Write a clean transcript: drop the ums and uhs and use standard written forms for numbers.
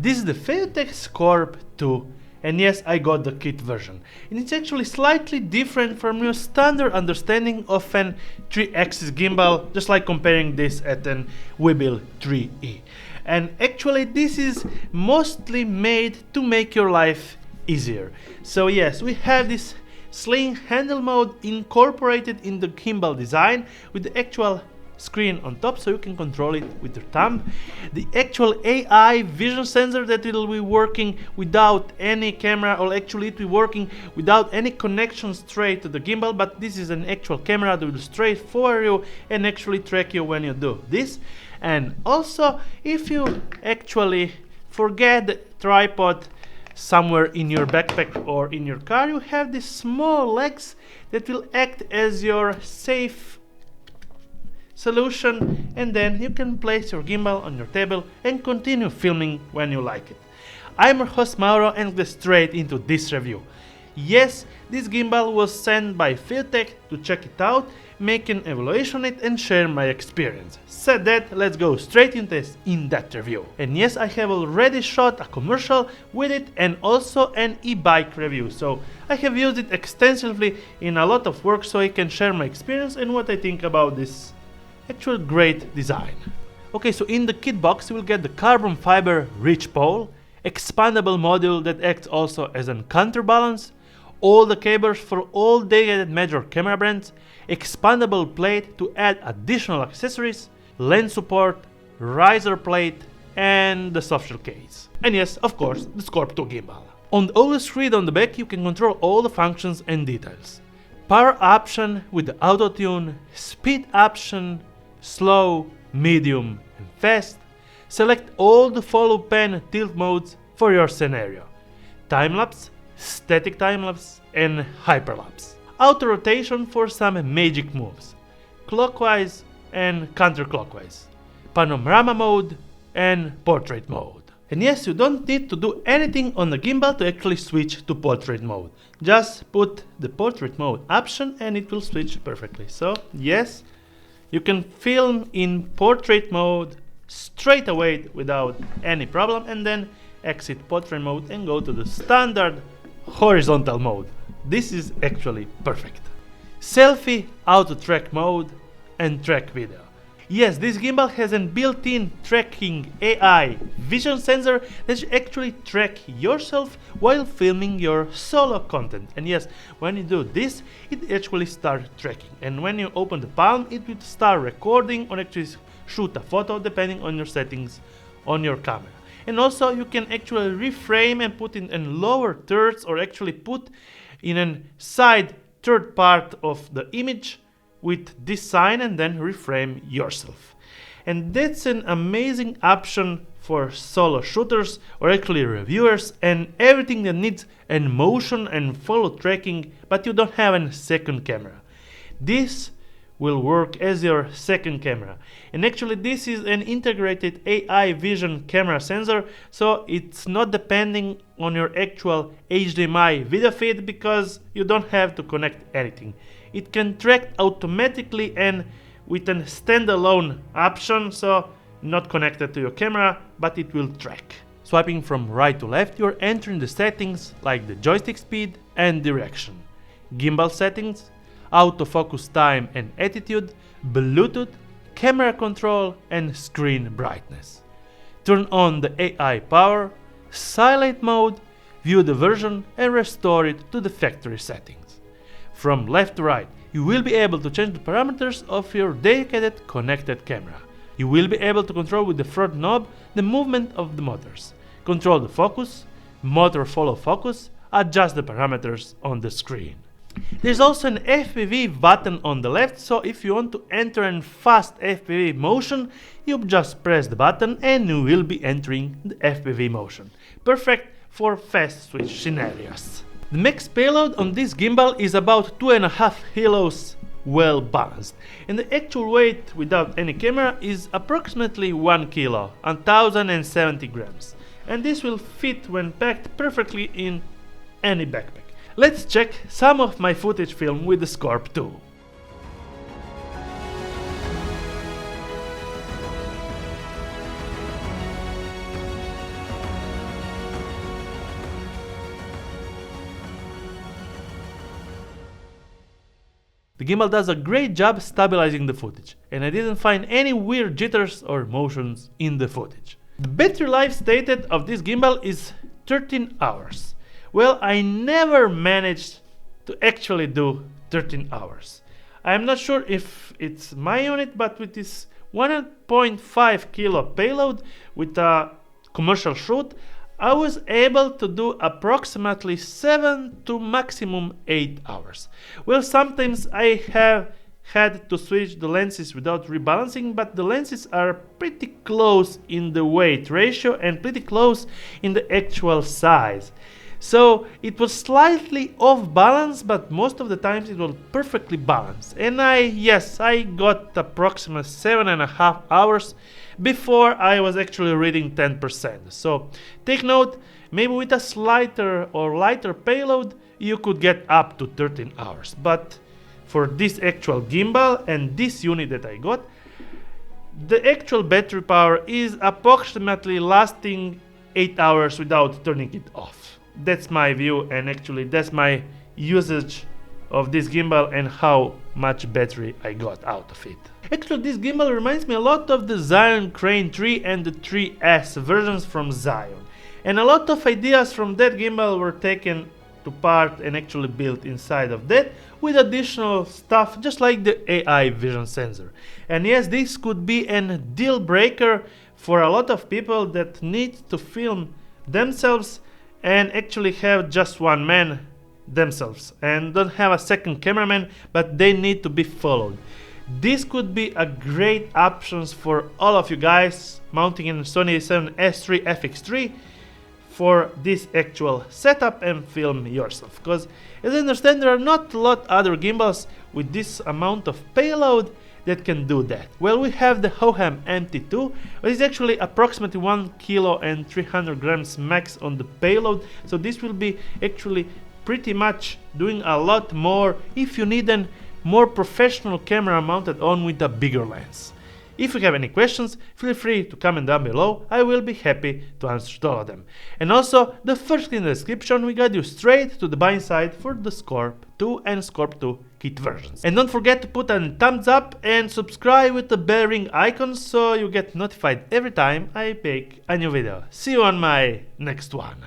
This is the Feiyutech Scorp 2, and yes, I got the kit version. And it's actually slightly different from your standard understanding of an 3-axis gimbal, just like comparing this at an Weebill 3E. And actually this is mostly made to make your life easier. So yes, we have this sling handle mode incorporated in the gimbal design with the actual screen on top, so you can control it with your thumb. The actual AI vision sensor that will be working without any camera, or actually it will be working without any connection straight to the gimbal, but this is an actual camera that will straight for you and actually track you when you do this. And also, if you actually forget the tripod somewhere in your backpack or in your car, you have these small legs that will act as your safe solution, and then you can place your gimbal on your table and continue filming when you like it. I'm your host Mauro, and get straight into this review. Yes, this gimbal was sent by Feiyutech to check it out, make an evaluation on it and share my experience. Said that, let's go straight into this in that review. And yes, I have already shot a commercial with it and also an e-bike review, so I have used it extensively in a lot of work, so I can share my experience and what I think about this actual great design. Okay, so in the kit box you will get the carbon fiber ridge pole, expandable module that acts also as a counterbalance, all the cables for all dedicated major camera brands, expandable plate to add additional accessories, lens support, riser plate, and the softshell case. And yes, of course, the Scorp 2 gimbal. On the OLED screen on the back you can control all the functions and details. Power option with the auto tune, speed option, slow, medium and fast. Select all the follow pan tilt modes for your scenario. Time-lapse, static time-lapse and hyperlapse. Auto rotation for some magic moves. Clockwise and counterclockwise. Panorama mode and portrait mode. And yes, you don't need to do anything on the gimbal to actually switch to portrait mode. Just put the portrait mode option and it will switch perfectly. So yes, you can film in portrait mode straight away without any problem, and then exit portrait mode and go to the standard horizontal mode. This is actually perfect. Selfie, auto track mode and track video. Yes, this gimbal has a built-in tracking AI vision sensor that should actually track yourself while filming your solo content. And yes, when you do this, it actually starts tracking. And when you open the palm, it will start recording or actually shoot a photo depending on your settings on your camera. And also you can actually reframe and put in lower thirds, or actually put in a side third part of the image with this sign and then reframe yourself. And that's an amazing option for solo shooters or actually reviewers and everything that needs an motion and follow tracking, but you don't have a second camera. This will work as your second camera. And actually this is an integrated AI vision camera sensor, so it's not depending on your actual HDMI video feed because you don't have to connect anything. It can track automatically and with a standalone option, so not connected to your camera, but it will track. Swiping from right to left, you're entering the settings like the joystick speed and direction, gimbal settings, autofocus time and attitude, Bluetooth, camera control and screen brightness. Turn on the AI power, silent mode, view the version and restore it to the factory settings. From left to right, you will be able to change the parameters of your dedicated connected camera. You will be able to control with the front knob the movement of the motors, control the focus, motor follow focus, adjust the parameters on the screen. There's also an FPV button on the left, so if you want to enter in fast FPV motion, you just press the button and you will be entering the FPV motion. Perfect for fast switch scenarios. The max payload on this gimbal is about 2.5 kilos, well balanced, and the actual weight without any camera is approximately 1 kilo, 1070 grams, and this will fit when packed perfectly in any backpack. Let's check some of my footage film with the Scorp 2. The gimbal does a great job stabilizing the footage, and I didn't find any weird jitters or motions in the footage. The battery life stated of this gimbal is 13 hours. Well, I never managed to actually do 13 hours. I'm not sure if it's my unit, but with this 1.5 kilo payload with a commercial shoot, I was able to do approximately 7 to maximum 8 hours. Well, sometimes I have had to switch the lenses without rebalancing, but the lenses are pretty close in the weight ratio and pretty close in the actual size. So it was slightly off balance, but most of the times it was perfectly balanced. And I got approximately 7.5 hours before I was actually reading 10%. So take note, maybe with a slighter or lighter payload, you could get up to 13 hours. But for this actual gimbal and this unit that I got, the actual battery power is approximately lasting 8 hours without turning it off. That's my view, and actually that's my usage of this gimbal and how much battery I got out of it. Actually, this gimbal reminds me a lot of the Zion Crane 3 and the 3S versions from Zion. And a lot of ideas from that gimbal were taken to part and actually built inside of that with additional stuff, just like the AI vision sensor. And yes, this could be a deal breaker for a lot of people that need to film themselves and actually have just one man themselves and don't have a second cameraman, but they need to be followed. This could be a great option for all of you guys mounting in Sony a7S III FX3 for this actual setup and film yourself, because as I understand there are not a lot other gimbals with this amount of payload that can do that. Well, we have the Hohem MT2, which is actually approximately 1 kilo and 300 grams max on the payload, so this will be actually pretty much doing a lot more if you need a more professional camera mounted on with a bigger lens. If you have any questions, feel free to comment down below, I will be happy to answer all of them. And also, the first link in the description will guide you straight to the buying site for the Scorp 2 and Scorp 2 kit versions. And don't forget to put a thumbs up and subscribe with the bell ring icon so you get notified every time I make a new video. See you on my next one.